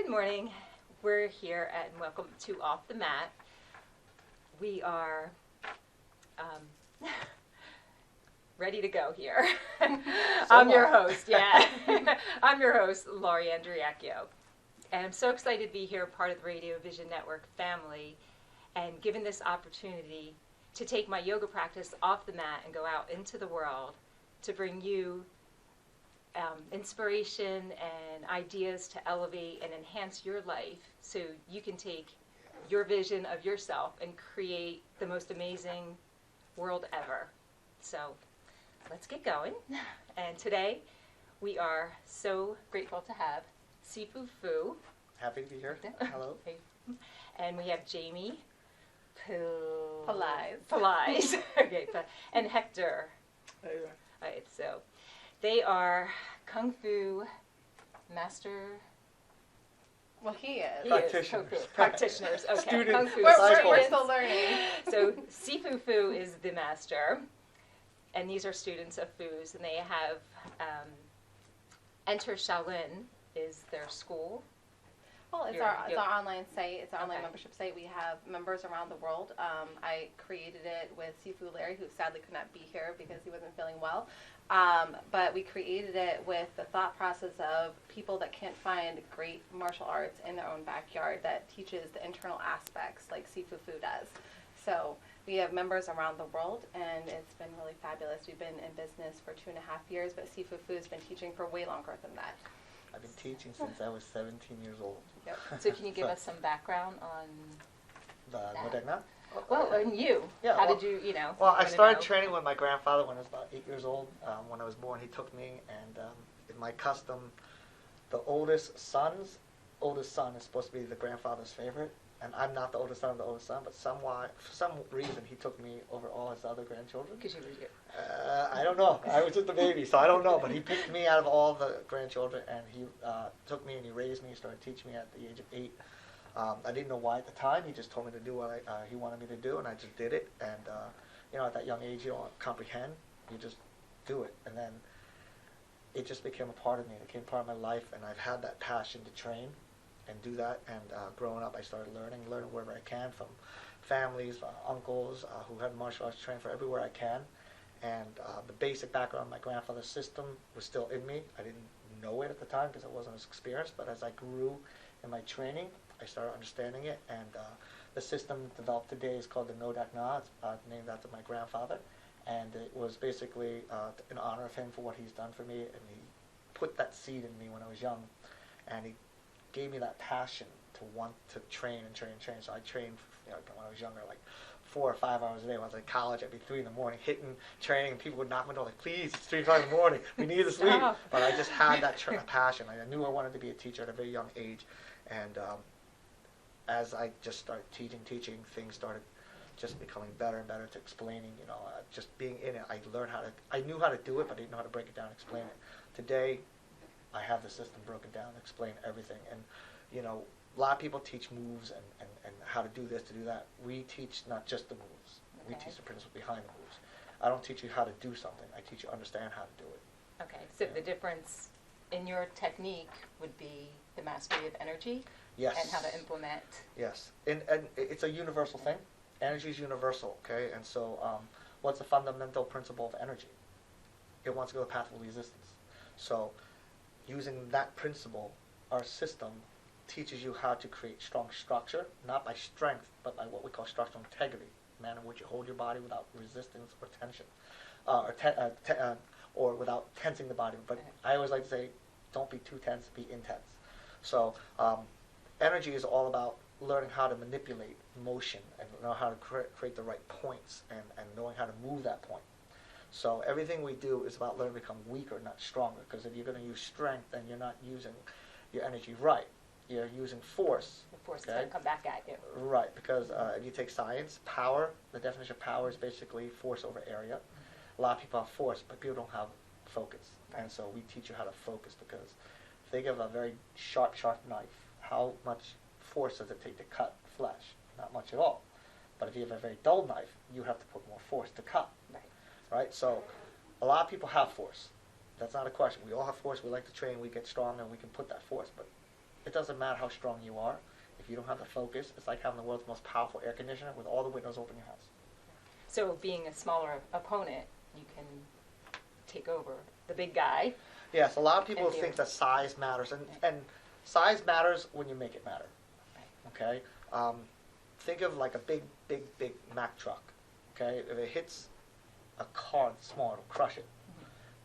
Good morning. We're here and welcome to Off the Mat. We are ready to go here. I'm your host, I'm your host, Lauri Andreacchio. And I'm so excited to be here, part of the Radio Vision Network family, and given this opportunity to take my yoga practice off the mat and go out into the world to bring you inspiration and ideas to elevate and enhance your life so you can take your vision of yourself and create the most amazing world ever. So let's get going. And today we are so grateful to have Sifu Phu. Happy to be here. Hello. And we have Jamie Pelaez. Okay, and Hector. Hey. All right, so they are Kung Fu master. Well, he is. Practitioners. Okay. Student. Kung Fu We're still learning. So Sifu Phu is the master, and these are students of Phu's, and they have Enter Shaolin is their school. Well, it's our online site. It's our online membership site. We have members around the world. I created it with Sifu Lauri, who sadly could not be here because he wasn't feeling well. But we created it with the thought process of people that can't find great martial arts in their own backyard that teaches the internal aspects like Sifu Phu does. So we have members around the world, and it's been really fabulous. We've been in business for 2.5 years, but Sifu Phu has been teaching for way longer than that. I've been teaching since I was 17 years old. Yep. So can you give us some background on the Ngo Dac Na? Well, and you. Yeah, How did you, Well, I started training with my grandfather when I was about 8 years old. When I was born, he took me, and in my custom, the oldest son is supposed to be the grandfather's favorite. And I'm not the oldest son of the oldest son, but for some reason, he took me over all his other grandchildren. Because you were you. I don't know. I was just a baby, so I don't know. But he picked me out of all the grandchildren, and he took me and he raised me. He started teaching me at the age of 8. I didn't know why at the time. He just told me to do what he wanted me to do, and I just did it. And at that young age, you don't comprehend. You just do it, and then it just became a part of me. It became part of my life, and I've had that passion to train and do that. And growing up, I started learning wherever I can from families, uncles who had martial arts training for everywhere I can. And the basic background of my grandfather's system was still in me. I didn't know it at the time because I wasn't as experienced, but as I grew in my training, I started understanding it. And the system developed today is called the Ngo Dac Na. It's named after my grandfather. And it was basically in honor of him for what he's done for me. And he put that seed in me when I was young. And he gave me that passion to want to train. So I trained, when I was younger, like 4 or 5 hours a day. When I was in college, I'd be 3 in the morning hitting training, and people would knock on my door like, "Please, it's 3 o'clock in the morning. We need to sleep." But I just had that passion. I knew I wanted to be a teacher at a very young age, and as I just started teaching, things started just becoming better and better to explaining. Just being in it, I knew how to do it, but I didn't know how to break it down and explain it. Today, I have the system broken down, explain everything, and a lot of people teach moves and how to do this, to do that. We teach not just the moves. We teach the principle behind the moves. I don't teach you how to do something. I teach you understand how to do it. Okay, so the difference in your technique would be the mastery of energy. Yes. And how to implement. Yes, and it's a universal thing. Energy is universal, okay? And so what's the fundamental principle of energy? It wants to go the path of resistance. So using that principle, our system teaches you how to create strong structure, not by strength, but by what we call structural integrity, the manner in which you hold your body without resistance or tension, or without tensing the body. But I always like to say, don't be too tense, be intense. So energy is all about learning how to manipulate motion and know how to create the right points and knowing how to move that point. So everything we do is about learning to become weaker, not stronger, because if you're going to use strength, then you're not using your energy right. You're using force. The force is going to come back at you. Right, because if you take science, power, the definition of power is basically force over area. A lot of people have force, but people don't have focus. Right. And so we teach you how to focus, because think of a very sharp knife. How much force does it take to cut flesh? Not much at all. But if you have a very dull knife, you have to put more force to cut. Right? So a lot of people have force. That's not a question. We all have force. We like to train. We get strong, and we can put that force. But it doesn't matter how strong you are. If you don't have the focus, it's like having the world's most powerful air conditioner with all the windows open in your house. So being a smaller opponent, you can take over the big guy. Yes, a lot of people think that size matters, and size matters when you make it matter. Okay? Think of like a big Mack truck. Okay? If it hits a car that's small, it'll crush it.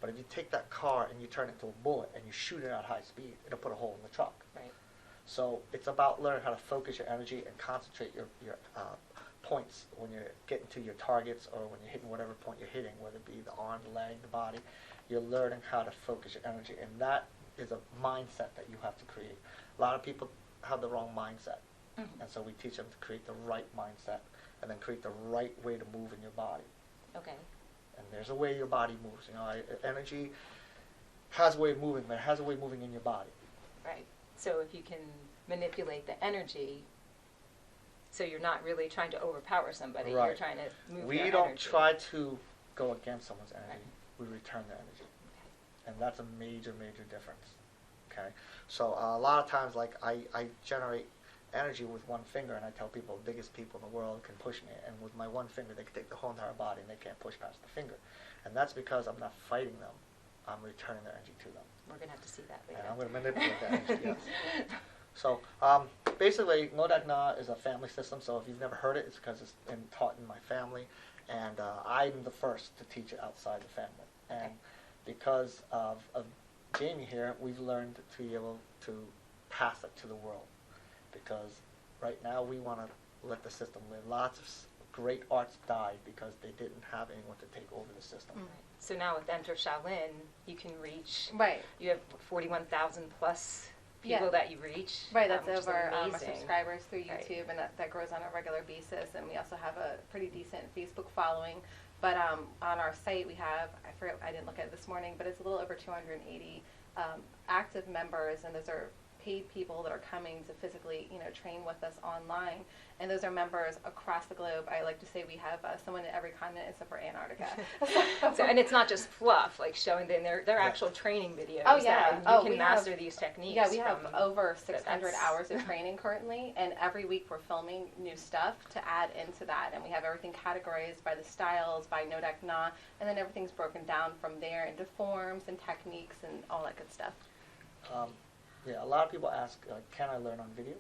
But if you take that car and you turn it into a bullet and you shoot it at high speed, it'll put a hole in the truck. Right. So it's about learning how to focus your energy and concentrate your points when you're getting to your targets or when you're hitting whatever point you're hitting, whether it be the arm, the leg, the body. You're learning how to focus your energy, and that is a mindset that you have to create. A lot of people have the wrong mindset, and so we teach them to create the right mindset and then create the right way to move in your body. Okay. And there's a way your body moves. You know, energy has a way of moving, but it has a way of moving in your body. Right. So if you can manipulate the energy, so you're not really trying to overpower somebody, Right. You're trying to move We their don't energy. try to go against someone's energy. Right. We return their energy. And that's a major difference. Okay? So a lot of times, like, I generate energy with one finger, and I tell people the biggest people in the world can push me, and with my one finger they can take the whole entire body and they can't push past the finger. And that's because I'm not fighting them. I'm returning their energy to them. We're going to have to see that later. And I'm going to manipulate that energy, yes. So basically, Ngo Dac Na is a family system, so if you've never heard it, it's because it's been taught in my family, and I'm the first to teach it outside the family. And because of Jamie here, we've learned to be able to pass it to the world, because right now we want to let the system live. Lots of great arts died because they didn't have anyone to take over the system. Right. So now with Enter Shaolin, you can reach, Right. you have 41,000 plus people that you reach. Right, that's which is over our amazing. subscribers through Right. YouTube, and that grows on a regular basis. And we also have a pretty decent Facebook following. But on our site, we have, I forget, I didn't look at it this morning, but it's a little over 280 active members, and those are paid people that are coming to physically, train with us online. And those are members across the globe. I like to say we have someone in every continent except for Antarctica. So, and it's not just fluff, like showing them their actual training videos. Oh, yeah. That you can master these techniques. Yeah, we have from, over 600 hours of training currently, and every week we're filming new stuff to add into that. And we have everything categorized by the styles, by Ngo Dac Na, and then everything's broken down from there into forms and techniques and all that good stuff. Yeah, a lot of people ask, can I learn on video?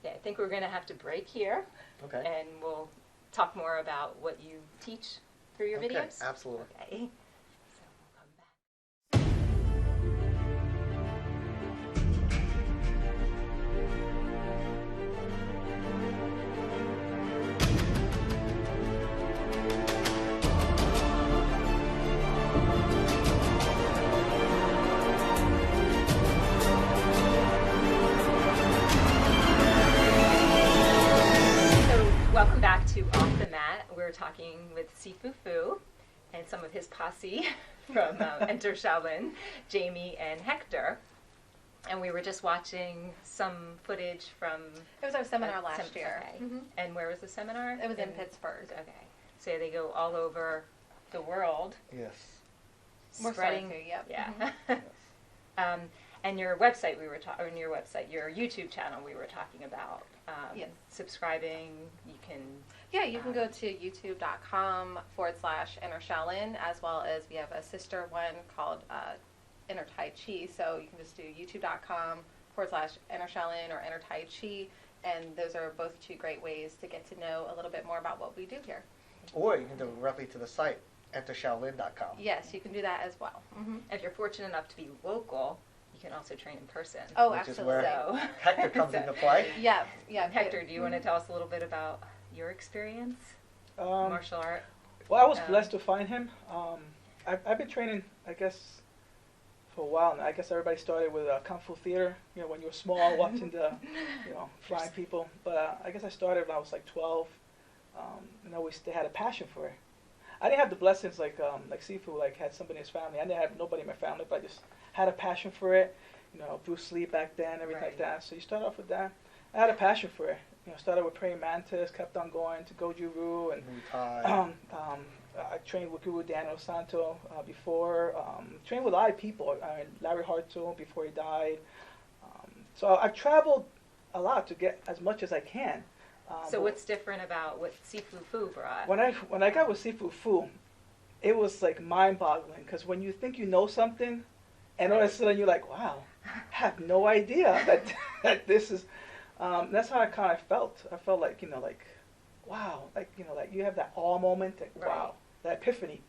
Yeah, I think we're going to have to break here. Okay. And we'll talk more about what you teach through your videos. Absolutely. Okay. So we'll come back. Welcome back to Off the Mat. We're talking with Sifu Phu and some of his posse from Enter Shaolin, Jamie and Hector. And we were just watching some footage from... It was our seminar last year. Okay. And where was the seminar? It was in Pittsburgh. Okay. So they go all over the world. Yes. We're spreading... starting to, yep. Yeah. Yes. And your website, your YouTube channel, we were talking about. Yes. Subscribing, you can... Yeah, you can go to youtube.com/Enter Shaolin, as well as we have a sister one called Enter Tai Chi. So you can just do youtube.com/Enter Shaolin or Enter Tai Chi, and those are both two great ways to get to know a little bit more about what we do here. Or you can go directly to the site, entershaolin.com. Yes, you can do that as well. If you're fortunate enough to be local, you can also train in person. Oh, Which absolutely. is where Hector comes into play. Yeah. Hector, do you want to tell us a little bit about your experience? Martial art? Well, I was blessed to find him. I've been training, I guess, for a while now. I guess everybody started with Kung Fu theater, when you were small, watching the, flying people. But I guess I started when I was like 12, and always had a passion for it. I didn't have the blessings like Sifu, had somebody in his family. I didn't have nobody in my family, but I just had a passion for it. Bruce Lee back then, everything like that. So you start off with that. I had a passion for it. Started with praying mantis, kept on going to Goju-Ryu, and I trained with Guru Daniel Santo before. Trained with a lot of people. Larry Hartzell before he died. So I've traveled a lot to get as much as I can. So what's different about what Sifu Phu brought? When I got with Sifu Phu, it was like mind-boggling, because when you think you know something, and all of a sudden you're like, wow, I have no idea that this is. That's how I kind of felt. I felt like, like, wow, like, like you have that awe moment, like, wow, that epiphany.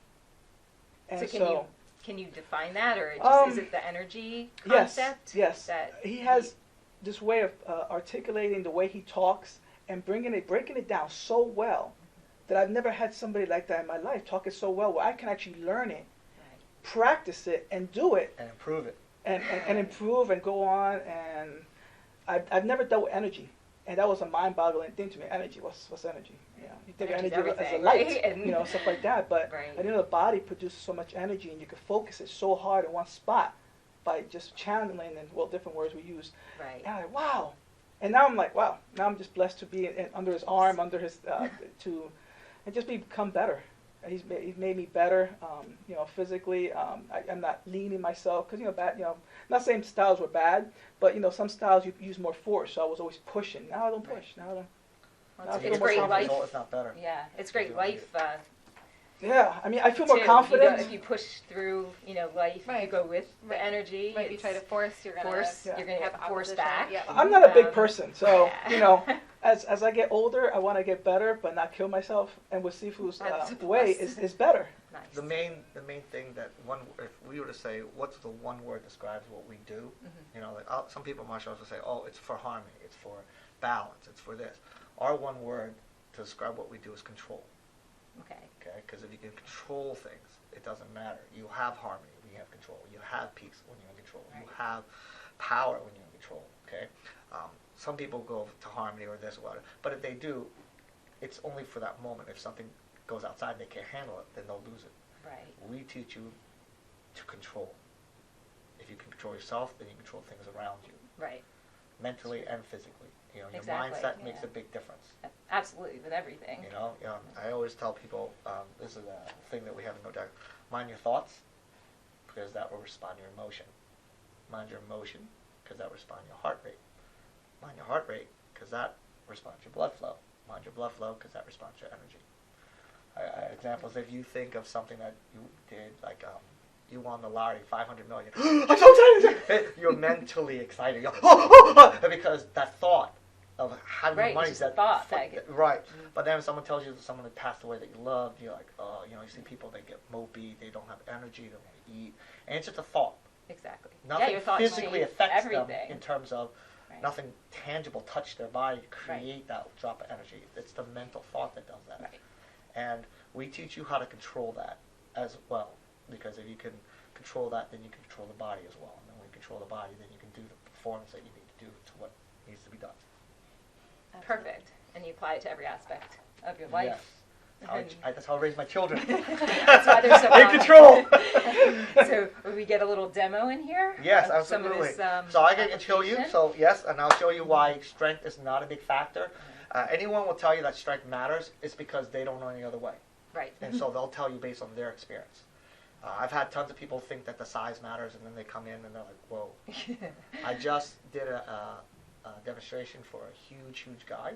And so can you define that, or is it the energy concept? Yes. That he has this way of articulating the way he talks and breaking it down so well that I've never had somebody like that in my life, talk it so well where I can actually learn it, practice it, and do it. And improve it. And improve and go on. And I've never dealt with energy. And that was a mind-boggling thing to me. Energy, what's energy? You think of energy as a light, right? And stuff like that. But I didn't know the body produces so much energy, and you can focus it so hard in one spot by just channeling and different words we use. Right. And I'm like, wow. And now I'm like, wow. Now I'm just blessed to be under his arm, under his and just become better. He's made me better, physically. I'm not leaning myself because not saying styles were bad, but some styles you use more force. So I was always pushing. Now I don't push. Now I don't. Well, it's great life. It's not better. Yeah, it's great life. Yeah, I mean, I feel more confident. If you push through, life, you go with the energy. Right, you try to force, you're gonna have force back. Yeah. I'm not a big person, so as I get older, I want to get better, but not kill myself. And with Sifu's way is better. Nice. The main thing that if we were to say what's the one word describes what we do, some people in martial arts will say, oh, it's for harmony, it's for balance, it's for this. Our one word to describe what we do is control. Okay. Because if you can control things, it doesn't matter. You have harmony when you have control. You have peace when you're in control. Right. You have power when you're in control. Okay. Some people go to harmony or this or whatever, but if they do, it's only for that moment. If something goes outside, they can't handle it, then they'll lose it. Right. We teach you to control. If you can control yourself, then you control things around you. Right. Mentally and physically. Your exactly, mindset makes a big difference. Absolutely, with everything. I always tell people, this is a thing that we have in Ngo Dac Na, mind your thoughts, because that will respond to your emotion. Mind your emotion, because that will respond to your heart rate. Mind your heart rate, because that responds to your blood flow. Mind your blood flow, because that responds to your energy. Examples, if you think of something that you did, like you won the Lauri, 500 million. I'm so excited! You're mentally excited. Because that thought of having money is that thought. Right. Mm-hmm. But then if someone tells you that someone that passed away that you loved, you're like, oh, you see people, they get mopey, they don't have energy, they don't want to eat. And it's just a thought. Exactly. Nothing physically affects everything. them in terms of nothing tangible touch their body to create that drop of energy. It's the mental thought that does that. Right. And we teach you how to control that as well. Because if you can control that, then you can control the body as well. And then when you control the body, then you can do the performance that you need to do to what needs to be done. Absolutely. Perfect. And you apply it to every aspect of your life. Yes. That's how I raise my children. That's why they're so in control. So will we get a little demo in here? Yes, absolutely. So I can show you. So yes, and I'll show you why strength is not a big factor. Anyone will tell you that strength matters. It's because they don't know any other way. Right. And so they'll tell you based on their experience. I've had tons of people think that the size matters, and then they come in and they're like, whoa. I just did a demonstration for a huge guy,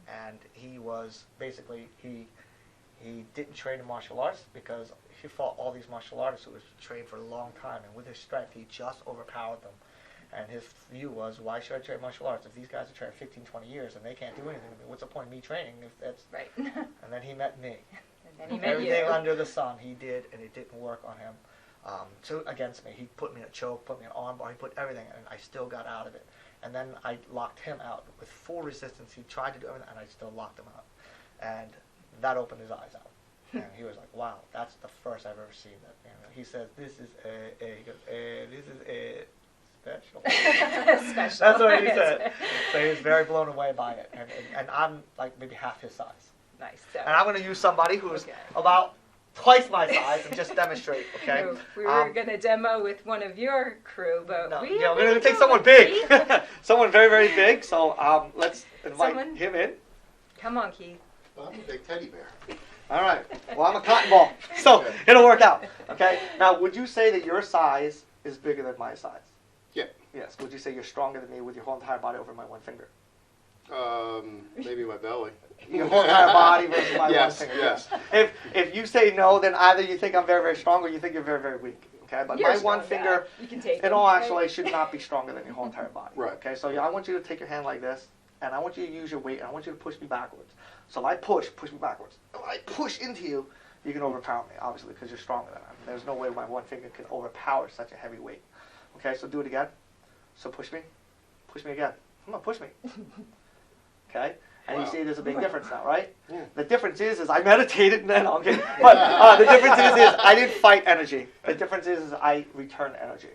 and he was basically, he didn't train in martial arts because he fought all these martial artists who was trained for a long time, and with his strength, he just overpowered them. And his view was, why should I train martial arts? If these guys are trained 15, 20 years and they can't do anything, what's the point of me training if that's... Right. And then he met me. And then he met Everything you. under the sun he did, and it didn't work on him. So against me, he put me in a choke, put me in an arm bar, he put everything, and I still got out of it. And then I locked him out with full resistance. He tried to do everything, and I still locked him out. And that opened his eyes out. And he was like, wow, that's the first I've ever seen that. He says, this is this is special. Special. That's what he said. So he was very blown away by it. And I'm like maybe half his size. Nice. And I'm going to use somebody who's about twice my size and just demonstrate, okay? So we were going to demo with one of your crew, but we're going to take someone big. Someone very, very big. So let's invite him in. Come on, Keith. Well, I'm a big teddy bear. All right. Well, I'm a cotton ball. So it'll work out, okay? Now, would you say that your size is bigger than my size? Yeah. Yes. Would you say you're stronger than me with your whole entire body over my one finger? Maybe my belly. Your whole entire body versus my Yes, one finger. yes. If you say no, then either you think I'm very, very strong or you think you're very, very weak. Okay, but You're my one strong, finger, you can take in it, all right? actually, should not be stronger than your whole entire body. Right. Okay, so I want you to take your hand like this, and I want you to use your weight, and I want you to push me backwards. So if I push me backwards. If I push into you, you can overpower me, obviously, because you're stronger than I am. There's no way my one finger can overpower such a heavy weight. Okay, so do it again. So push me again. Come on, push me. Okay. And you see there's a big difference now, right? Yeah. The difference is I meditated and then I'm kidding. But the difference is I didn't fight energy. The difference is I return energy.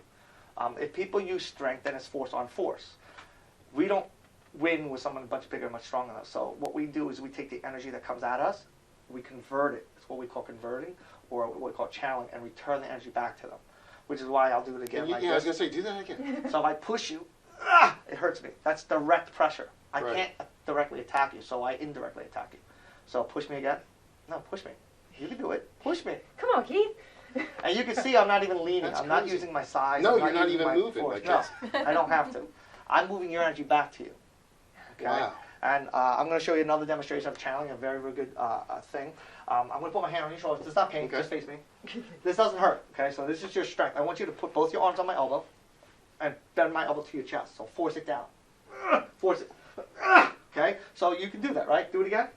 If people use strength, then it's force on force. We don't win with someone much bigger, much stronger than us. So what we do is we take the energy that comes at us, we convert it. It's what we call converting, or what we call channeling, and return the energy back to them. Which is why I'll do it again like I was this. going to say, do that again. So if I push you, it hurts me. That's direct pressure. I Right. can't directly attack you, so I indirectly attack you. So push me again. No, push me. You can do it. Push me. Come on, Keith. And you can see I'm not even leaning. That's I'm not crazy. using my size. No, I'm you're not using even my moving force. like No, this. I don't have to. I'm moving your energy back to you. Okay? Wow. And I'm going to show you another demonstration of channeling, a very, very good thing. I'm going to put my hand on your shoulder. It's not pain. Okay. Just face me. This doesn't hurt. Okay, so this is your strength. I want you to put both your arms on my elbow and bend my elbow to your chest. So force it down. Force it. Okay, so you can do that, right? Do it again.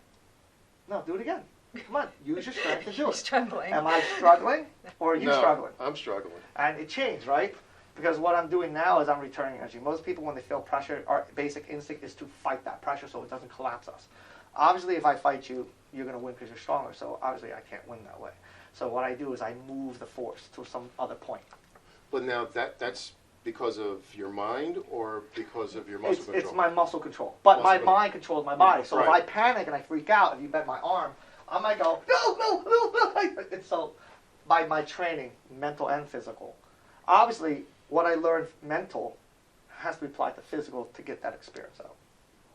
No, do it again. Come on, use your strength to do He's it. struggling. Am I struggling or are you No, struggling? I'm struggling. And it changed, right? Because what I'm doing now is I'm returning energy. Most people, when they feel pressure, our basic instinct is to fight that pressure so it doesn't collapse us. Obviously, if I fight you, you're going to win because you're stronger. So obviously, I can't win that way. So what I do is I move the force to some other point. But now that's because of your mind or because of your muscle control? It's my muscle control. But my Muscle mind controls my body. So if I Right. panic and I freak out, if you bend my arm, I might go, no. It's so, by my training, mental and physical. Obviously, what I learned mental has to be applied to physical to get that experience out.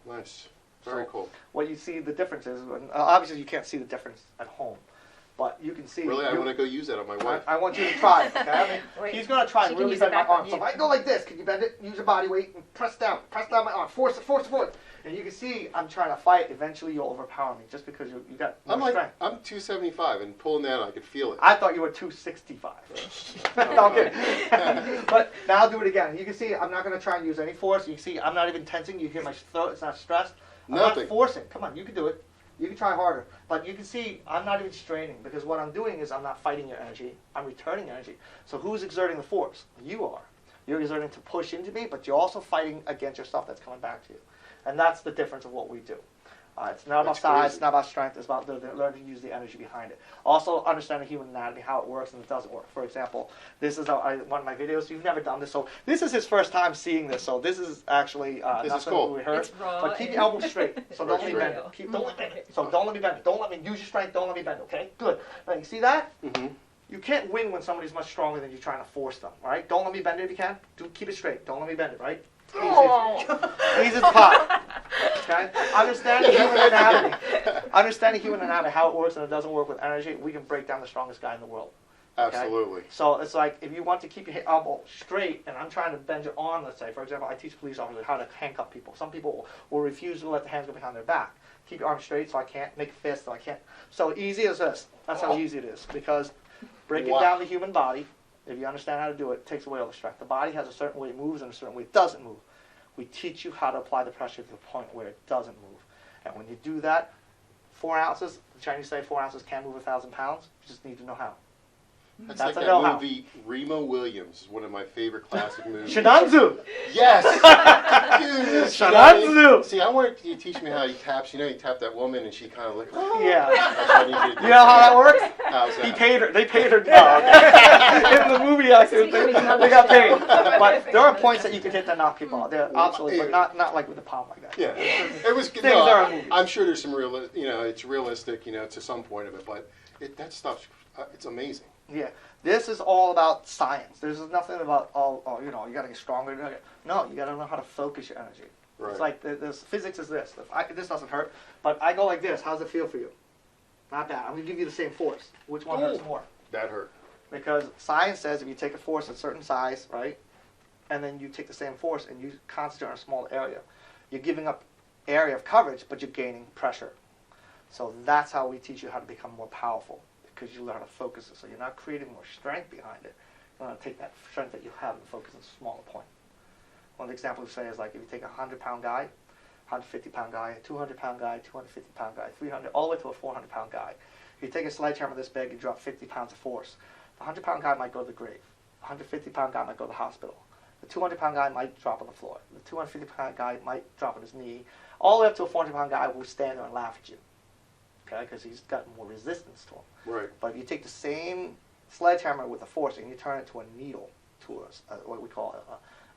Nice. Very So, cool. What you see the difference is, obviously you can't see the difference at home, but you can see. Really, I want to go use that on my wife. I want you to try it, okay? I mean, Wait, he's going to try she and can really use it bend my back on arm. So if you. I go like this, can you bend it? Use your body weight and press down my arm. Force it. And you can see I'm trying to fight. Eventually you'll overpower me just because you got more I'm like, strength. I'm 275 and pulling that, I could feel it. I thought you were 265. Oh, No, I'm kidding. But now I'll do it again. You can see I'm not going to try and use any force. You can see I'm not even tensing. You hear my throat. It's not stressed. I'm Nothing. not forcing. Come on, you can do it. You can try harder. But you can see I'm not even straining because what I'm doing is I'm not fighting your energy. I'm returning energy. So who's exerting the force? You are. You're exerting to push into me, but you're also fighting against yourself that's coming back to you. And that's the difference of what we do. It's not about That's size, crazy. it's not about strength, it's about learning to use the energy behind it. Also, understanding human anatomy, how it works and it doesn't work. For example, this is one of my videos. You've never done this, so this is his first time seeing this. So this is actually This is nothing cool. we heard. It's raw But keep and- your elbows straight. So don't let me Real. bend it. Don't let me bend it. So don't let me bend it. Don't let me use your strength. Don't let me bend it. Okay? Good. Now you see that? Mm-hmm. You can't win when somebody's much stronger than you trying to force them. All right? Don't let me bend it if you can. Keep it straight. Don't let me bend it. Right? Ease it apart. Okay? Understanding human anatomy. Understanding human anatomy, how it works and it doesn't work with energy, we can break down the strongest guy in the world. Okay? Absolutely. So it's like if you want to keep your elbow straight and I'm trying to bend your arm, let's say, for example, I teach police officers how to handcuff people. Some people will refuse to let the hands go behind their back. Keep your arm straight so I can't make a fist, so I can't. So easy as this. That's how easy it is. Because breaking Wow. down the human body, if you understand how to do it, takes away all the strength. The body has a certain way it moves and a certain way it doesn't move. We teach you how to apply the pressure to the point where it doesn't move. And when you do that, 4 ounces, the Chinese say 4 ounces can move 1,000 pounds. You just need to know how. That's That's like a that know-how. movie Remo Williams is one of my favorite classic movies. Shinanzu! Yes! Dude, Shinanzu! See, I wanted you to teach me how he taps. You know, you tap that woman and she kind of like, oh. Yeah. That's what I need you to do. You know how that works? How's He that? paid her. They paid her. No, in the movie, actually, they got paid. But there are points that you can hit that knock people out. They're absolutely, but not like with the palm like that. Yeah, it was. Things No, are movies. I'm sure there's some real. You know, it's realistic. You know, to some point of it, but that stuff, it's amazing. Yeah, this is all about science. There's nothing about you know, you got to get stronger. No, you got to know how to focus your energy. Right. It's like this physics is this. This doesn't hurt, but I go like this. How's it feel for you? Not bad. I'm gonna give you the same force. Which one hurts more? That hurt. Because science says if you take a force at a certain size, right, and then you take the same force and you concentrate on a small area. You're giving up area of coverage, but you're gaining pressure. So that's how we teach you how to become more powerful, because you learn how to focus it. So you're not creating more strength behind it. You want to take that strength that you have and focus on a smaller point. One example we say is like if you take a 100-pound guy, 150-pound guy, a 200-pound guy, 250-pound guy, 300, all the way to a 400-pound guy. If you take a sledgehammer this big, you drop 50 pounds of force. The 100-pound guy might go to the grave. The 150-pound guy might go to the hospital. The 200-pound guy might drop on the floor. The 250-pound guy might drop on his knee. All the way up to a 400-pound guy will stand there and laugh at you, okay, because he's got more resistance to him. Right. But if you take the same sledgehammer with a force and you turn it to a needle, to what we call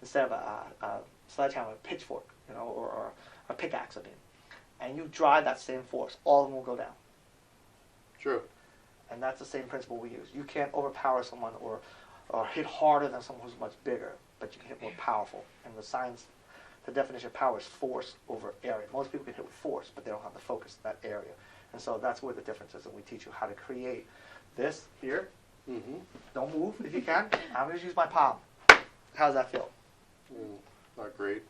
instead of a sledgehammer, a pitchfork, you know, or a pickaxe, I mean, and you drive that same force, all of them will go down. True. And that's the same principle we use. You can't overpower someone or hit harder than someone who's much bigger, but you can hit more powerful. And the science, the definition of power is force over area. Most people can hit with force, but they don't have the focus in that area. And so that's where the difference is, and we teach you how to create this here. Mm-hmm. Don't move if you can. I'm going to use my palm. How's that feel? Not great.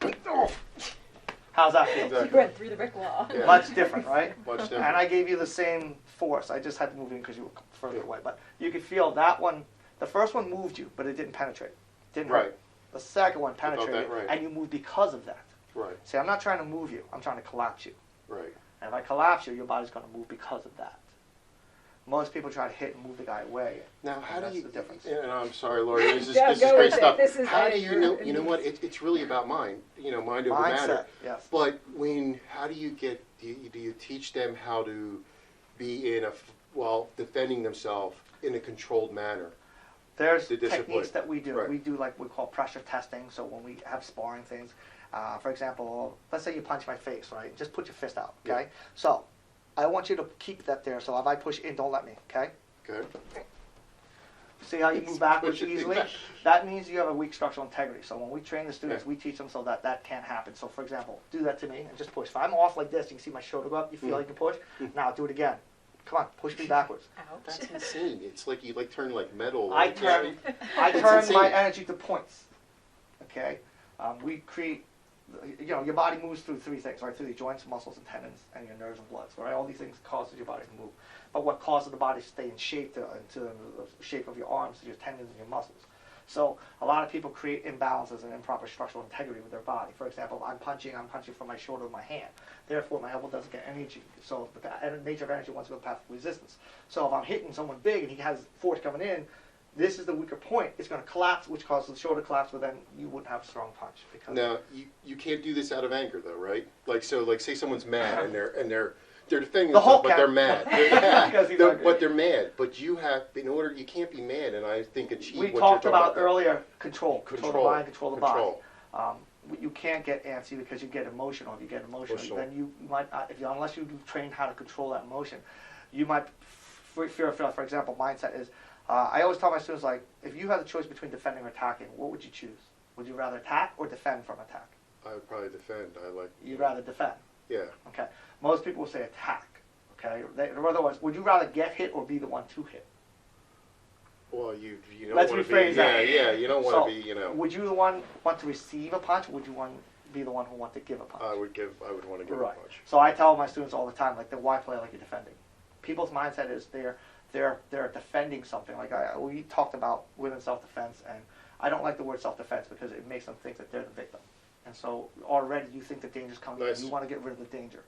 How's that feel? Exactly. You went through the brick wall. Yeah. Much different, right? Much different. And I gave you the same force. I just had to move in because you were further away. But you could feel that one. The first one moved you, but it didn't penetrate. Didn't hurt. Right. The second one felt that, penetrated, right. and you moved because of that. Right. See, I'm not trying to move you. I'm trying to collapse you. Right. And if I collapse you, your body's going to move because of that. Most people try to hit and move the guy away. Now, how do That's you? the difference. And I'm sorry, Lauri. This is, Yeah, this is go great with it. stuff. This is How like do you your- know? You know what? It's really about mind. You know, mind over matter. Mindset, yes. But how do you get? Do you teach them how to be in defending themselves in a controlled manner? There's The discipline. techniques that we do. Right. We do like we call pressure testing. So when we have sparring things, for example, let's say you punch my face, right? Just put your fist out, okay? Yeah. So I want you to keep that there. So if I push in, don't let me, okay? Okay. See how you move backwards Push it easily? back. That means you have a weak structural integrity. So when we train the students, Yeah. we teach them so that that can't happen. So for example, do that to me and just push. If I'm off like this, you can see my shoulder go up. You feel like you push. Now do it again. Come on, push me backwards. Ouch. That's insane. It's like you turn like metal. I like, turn It's my insane. energy to points. Okay, we create. You know, your body moves through three things, right? Through the joints, muscles, and tendons, and your nerves and bloods, right? All these things causes your body to move. But what causes the body to stay in shape, to the shape of your arms, your tendons, and your muscles. So a lot of people create imbalances and improper structural integrity with their body. For example, I'm punching from my shoulder with my hand. Therefore, my elbow doesn't get energy. So the nature of energy wants to go path of resistance. So if I'm hitting someone big and he has force coming in, this is the weaker point. It's going to collapse, which causes the shoulder collapse, but then you wouldn't have a strong punch. Because Now you can't do this out of anger though, right? Like say someone's mad and they're defending The themselves, Hulk but they're can. mad. Because he's They're- angry. but they're mad. But you can't be mad. And I think achieve we what talked you're talking about earlier control the mind, control the Control. body. You can't get antsy because you get emotional. If you get emotional, then you might not, unless you train how to control that emotion, you might fear. For example, mindset is. I always tell my students, like, if you had the choice between defending or attacking, what would you choose? Would you rather attack or defend from attack? I would probably defend. You'd rather defend. Yeah. Okay. Most people will say attack. Okay. In other words, would you rather get hit or be the one to hit? Well, you don't Let's want to rephrase be. that. Yeah. You don't want to be. Would you the one want to receive a punch, or would you be the one who want to give a punch? I would want to give Right. a punch. So I tell my students all the time, like, why play like you're defending? People's mindset is they're defending something. Like we talked about women's self-defense, and I don't like the word self-defense because it makes them think that they're the victim. And so already you think the danger's coming, Nice. and you want to get rid of the danger.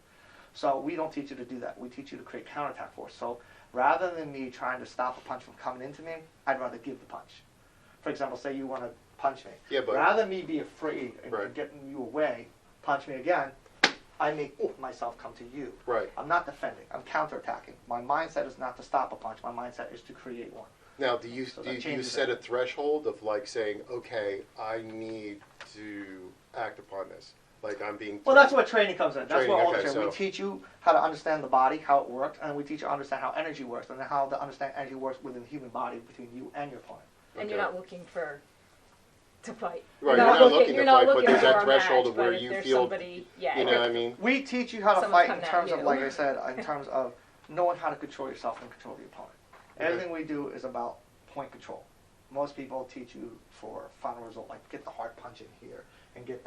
So we don't teach you to do that. We teach you to create counterattack force. So rather than me trying to stop a punch from coming into me, I'd rather give the punch. For example, say you want to punch me. Yeah, but rather than me be afraid and Right. getting you away, punch me again, I make myself come to you. right. I'm not defending. I'm counterattacking. My mindset is not to stop a punch. My mindset is to create one. Now, do you So that do you changes set it. a threshold of like saying, okay, I need to act upon this, like I'm being. Well, that's where training comes in. That's Training, where all the okay, training. We so- teach you how to understand the body, how it works, and we teach you to understand how energy works, and then how to understand energy works within the human body between you and your opponent. And you're not looking to fight. Right, you're not looking you're to not fight, but looking there's for that a threshold match, of where but if you there's feel, somebody, yeah, you know, what I mean, We teach you how to Someone's fight in coming at terms of, you. like I said, in terms of knowing how to control yourself and control the opponent. Okay. Everything we do is about point control. most people teach you for final result, like get the hard punch in here and get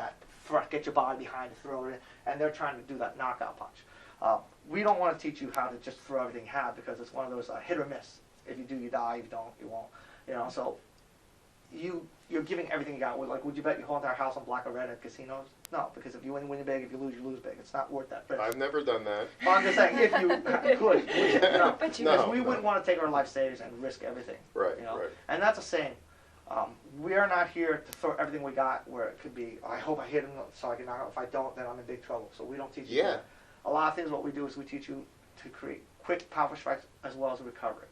your body behind to throw it in, and they're trying to do that knockout punch. We don't want to teach you how to just throw everything you have, because it's one of those hit or miss. If you do, you die. If you don't, you won't. You know, so you're giving everything you got. Like, would you bet your whole entire house on black or red at casinos? No, because if you win, you big. If you lose big. It's not worth that risk. I've never done that. Well, I'm just saying, if you could, no. But you Because we wouldn't want to take our life savings and risk everything. Right, You know? right. And that's a saying. We are not here to throw everything we got where it could be, I hope I hit him so I can knock out. If I don't, then I'm in big trouble. So we don't teach you that. A lot of things, what we do is we teach you to create quick, powerful strikes as well as recovery.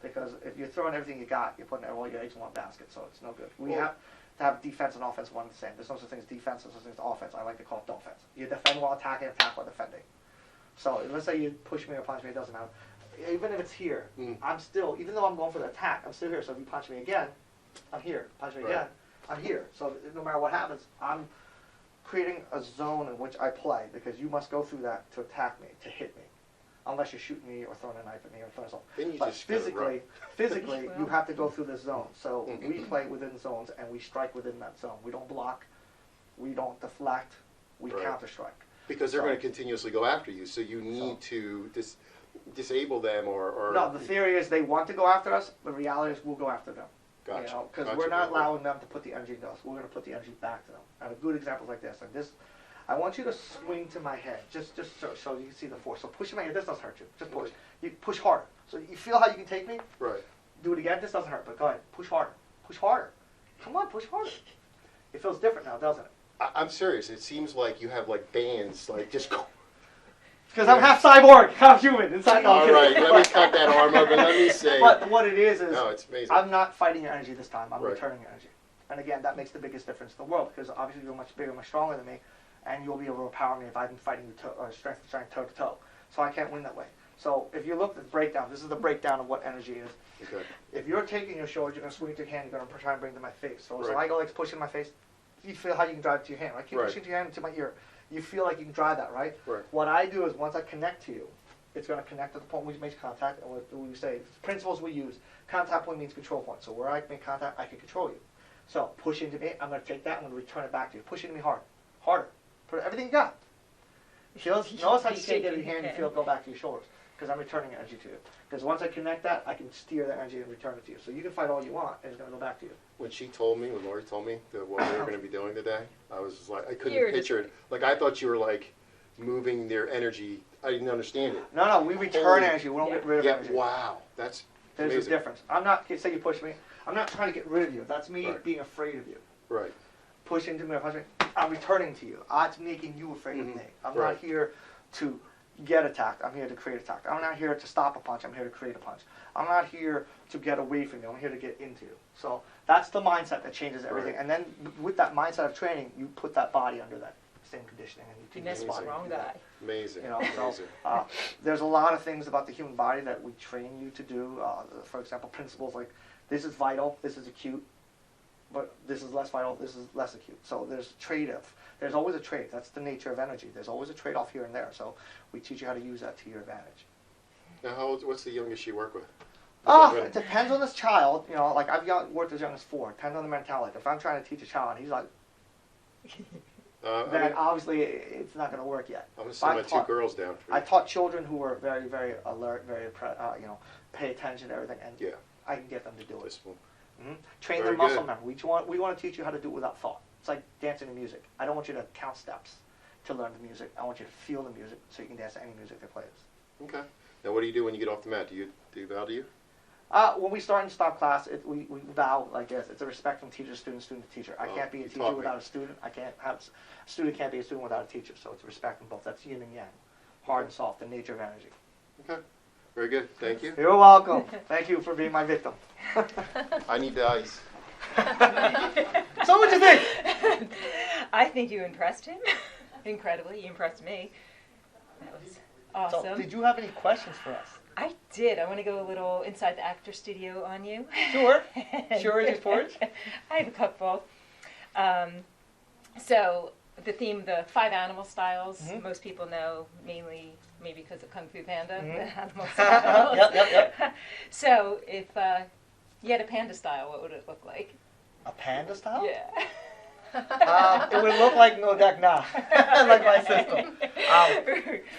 Because if you're throwing everything you got, you're putting all your eggs in one basket, so it's no good. We have to have defense and offense one and the same. There's no such thing as defense, there's no such thing as offense. I like to call it defense. You defend while attacking, attack while defending. So let's say you push me or punch me, it doesn't matter. Even if it's here, I'm still, even though I'm going for the attack, I'm still here. So if you punch me again, I'm here. Punch me again, I'm here. So no matter what happens, I'm creating a zone in which I play, because you must go through that to attack me, to hit me. Unless you're shooting me or throwing a knife at me or throwing something. Then you But just gotta run. physically, you have to go through this zone. So we play within zones and we strike within that zone. We don't block, we don't deflect, we counter strike. Because they're going to continuously go after you, so you need to disable them or... No, the theory is they want to go after us, but the reality is we'll go after them. Gotcha. You know, because Gotcha. we're not allowing them to put the energy into us. We're going to put the energy back to them. And a good example is like this. I want you to swing to my head, just so you can see the force. So push my head. This doesn't hurt you. Just push. You push harder. So you feel how you can take me? Right. Do it again. This doesn't hurt, but go ahead. Push harder. Push harder. Come on, push harder. It feels different now, doesn't it? I'm serious. It seems like you have like bands, like just go... Because I'm half cyborg, half human. Inside. All right, let me cut that arm up and let me say... But what it is No, it's amazing. I'm not fighting your energy this time. I'm Right. returning your energy. And again, that makes the biggest difference in the world, because obviously you're much bigger, much stronger than me, and you'll be able to overpower me if I've been fighting you strength to strength, toe to toe. So I can't win that way. So if you look at the breakdown, this is the breakdown of what energy is. Okay. If you're taking your shoulder, you're going to swing it to your hand, you're going to try and bring it to my face. So Right. I go like pushing my face, you feel how you can drive it to your hand. I keep Right. pushing to your hand to my ear. You feel like you can drive that, right? Right. What I do is once I connect to you, it's going to connect to the point where we make contact, and what we say, principles we use. Contact point means control point. So where I make contact, I can control you. So push into me, I'm going to take that, I'm going to return it back to you. Push into me hard. Harder. Put everything you got. Notice how you take it in your hand, you feel it go back to your shoulders, because I'm returning energy to you. Because once I connect that, I can steer that energy and return it to you. So you can fight all you want, and it's going to go back to you. When Lauri told me that what we were going to be doing today, I was just like, I couldn't You're picture it. Like, I thought you were like moving their energy. I didn't understand it. No, we return Holy- energy. We don't get rid of Yeah, energy. wow. That's There's amazing. a difference. I'm not, say you push me, I'm not trying to get rid of you. That's me Right. being afraid of you. Right. Push into me or punch me, I'm returning to you. I'm making you afraid of Mhm. me. I'm Right. not here to get attacked. I'm here to create attack. I'm not here to stop a punch. I'm here to create a punch. I'm not here to get away from you. I'm here to get into you. So that's the mindset that changes everything. Right. And then with that mindset of training, you put that body under that same conditioning, and you You teach missed the the body to wrong do that. guy. Amazing. You know, so Amazing. there's a lot of things about the human body that we train you to do. For example, principles like this is vital, this is acute, but this is less vital, this is less acute. So there's trade-off. There's always a trade. That's the nature of energy. There's always a trade-off here and there. So we teach you how to use that to your advantage. Now, what's the youngest you work with? It depends on this child. You know, like worked as young as 4. Depends on the mentality. If I'm trying to teach a child, and he's like, then obviously it's not going to work yet. I'm going to send my 2 girls down for you. I taught children who were very, very alert, very, pay attention to everything, and Yeah. I can get them to do it. This one. Train Very their muscle good. memory. We want to teach you how to do it without thought. It's like dancing to music. I don't want you to count steps to learn the music. I want you to feel the music so you can dance to any music that plays. Okay. Now, what do you do when you get off the mat? Do you bow to you? When we start and stop class, we bow like this. It's a respect from teacher to student, student to teacher. I can't be a you teacher taught me. without a student. A student can't be a student without a teacher. So it's respect from both. That's yin and yang, hard and soft, the nature of energy. Okay. Very good. Thank you. You're welcome. Thank you for being my victim. I need the ice. So what do you think? I think you impressed him. Incredibly, you impressed me. That was awesome. So, did you have any questions for us? I did. I want to go a little inside the actor studio on you. Sure. Sure is yours. I have a couple. So the theme, the 5 animal styles, most people know mainly maybe because of Kung Fu Panda, the animal styles. Yep. So if You had a panda style, what would it look like? A panda style? Yeah. It would look like Ngo Dac Na, like my system.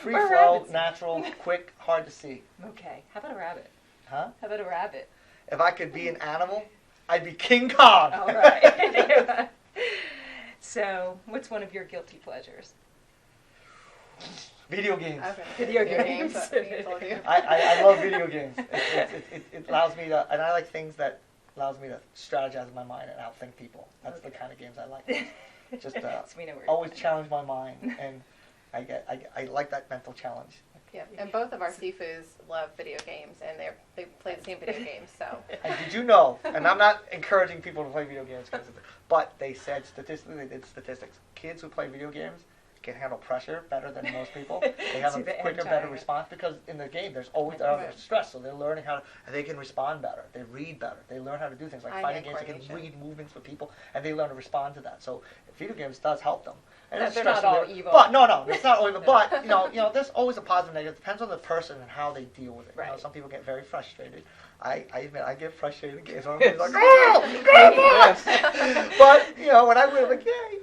Free Or flow, rabbits. natural, quick, hard to see. Okay. How about a rabbit? Huh? How about a rabbit? If I could be an animal, I'd be King Kong. All right. So, what's one of your guilty pleasures? Video games. Okay. Video games. I told you. I love video games. It allows me to, and I like things that allows me to strategize in my mind and outthink people. That's the kind of games I like. Just So we know where always you're challenge my mind, and I like that mental challenge. Yeah, and both of our Sifus love video games, and they play the same video games. So And did you know, and I'm not encouraging people to play video games, but they said statistically, they did statistics, kids who play video games can handle pressure better than most people. They have See, a the quicker, anti- better response because in the game there's always stress, so they're learning how to, and they can respond better. They read better. They learn how to do things like fighting games. They can read movements with people, and they learn to respond to that. So video games does help them. And it's they're not stressful. all evil. But no, it's not all evil. But you know, there's always a positive and negative. It depends on the person and how they deal with it. You know, Right. some people get very frustrated. I admit I get frustrated in games. I'm like, oh, but you know, when I win, I'm like, yay.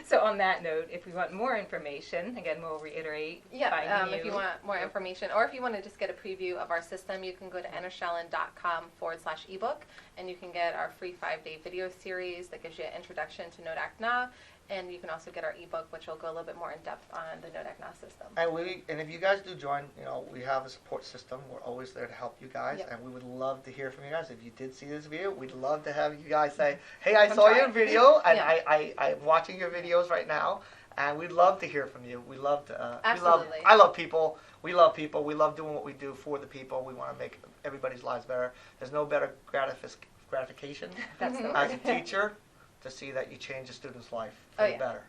So on that note, if we want more information, again, we'll reiterate. finding if you want more information, or if you want to just get a preview of our system, you can go to entershaolin.com/ebook, and you can get our free 5-day video series that gives you an introduction to Ngo Dac Na, and you can also get our ebook, which will go a little bit more in depth on the Ngo Dac Na system. And if you guys do join, you know, we have a support system. We're always there to help you guys, and we would love to hear from you guys. If you did see this video, we'd love to have you guys say, "Hey, I saw your video, and I'm watching your videos right now." And we'd love to hear from you. We love to. Absolutely. I love people. We love people. We love doing what we do for the people. We want to make everybody's lives better. There's no better gratification That's the as a word. teacher to see that you change a student's life for the better.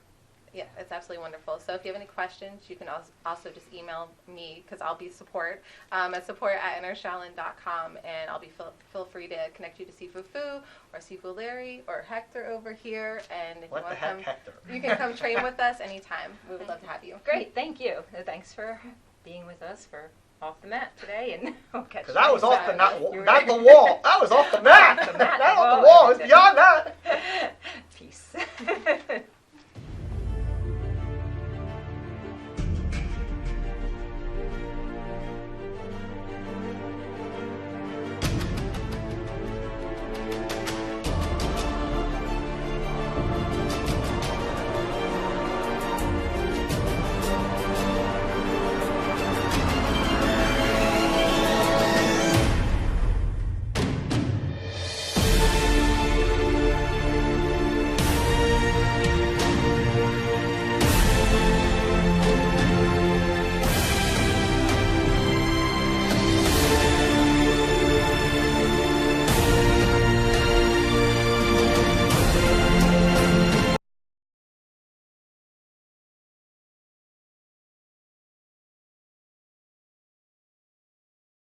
Yeah, it's absolutely wonderful. So if you have any questions, you can also just email me, because I'll be support at support@entershaolin.com, and I'll be feel free to connect you to Sifu Phu or Sifu Larry or Hector over here. And if What you the want to heck, come, Hector? you can come train with us anytime. We would love to have you. Great, thank you. Thanks for being with us for Off the Mat today, and we'll catch you Because that was next off the time. not the wall. That was off the mat. Off the mat. Not off the wall. It's beyond that. Peace.